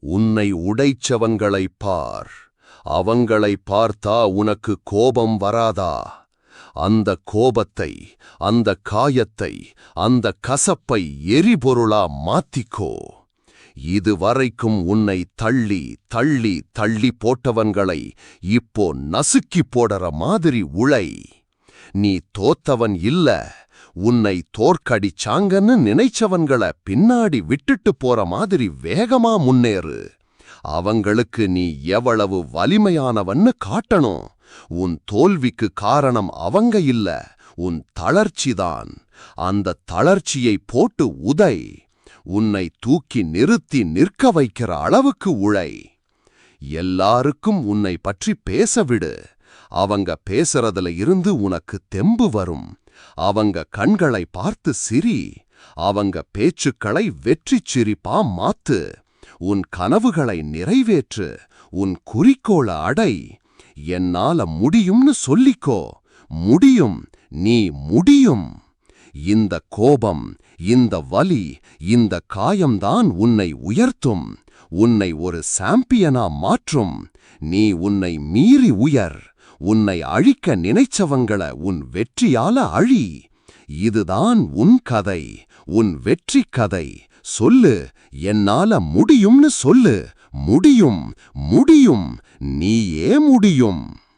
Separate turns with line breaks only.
உன்னை உடைச்சவங்களைப் பார். அவங்களைப் பார்த்தா உனக்கு கோபம் வராதா? அந்த கோபத்தை, அந்த காயத்தை, அந்த கசப்பை எரிபொருளா மாத்திக்கோ. இதுவரைக்கும் உன்னை தள்ளி தள்ளி தள்ளி போட்டவங்களை இப்போ நசுக்கி போடற மாதிரி உழை. நீ தோத்தவன் இல்ல, உன்னை தோற்கடிச்சாங்கன்னு நினைச்சவங்கள பின்னாடி விட்டுட்டு போற மாதிரி வேகமா முன்னேறு. அவங்களுக்கு நீ எவ்வளவு வலிமையானவன்னு காட்டணும். உன் தோல்விக்கு காரணம் அவங்க இல்ல, உன் தளர்ச்சிதான். அந்த தளர்ச்சியை போட்டு உதை. உன்னை தூக்கி நிறுத்தி நிற்க வைக்கிற அளவுக்கு உழை. எல்லாருக்கும் உன்னை பற்றி பேசவிடு. அவங்க பேசுறதுல இருந்து உனக்கு தெம்பு வரும். அவங்க கண்களை பார்த்து சிரி. அவங்க பேச்சுக்களை வெற்றிச் சிரிப்பா மாத்து. உன் கனவுகளை நிறைவேற்று. உன் குறிக்கோள அடை. என்னால முடியும்னு சொல்லிக்கோ. முடியும், நீ முடியும். இந்த கோபம், இந்த வலி, இந்த காயம்தான் உன்னை உயர்த்தும். உன்னை ஒரு சாம்பியனா மாற்றும். நீ உன்னை மீறி உயர். உன்னை அழிக்க நினைச்சவங்கள உன் வெற்றியால அழி. இதுதான் உன் கதை, உன் வெற்றி கதை. சொல்லு, என்னால முடியும்னு சொல்லு. முடியும், முடியும், நீயே முடியும்.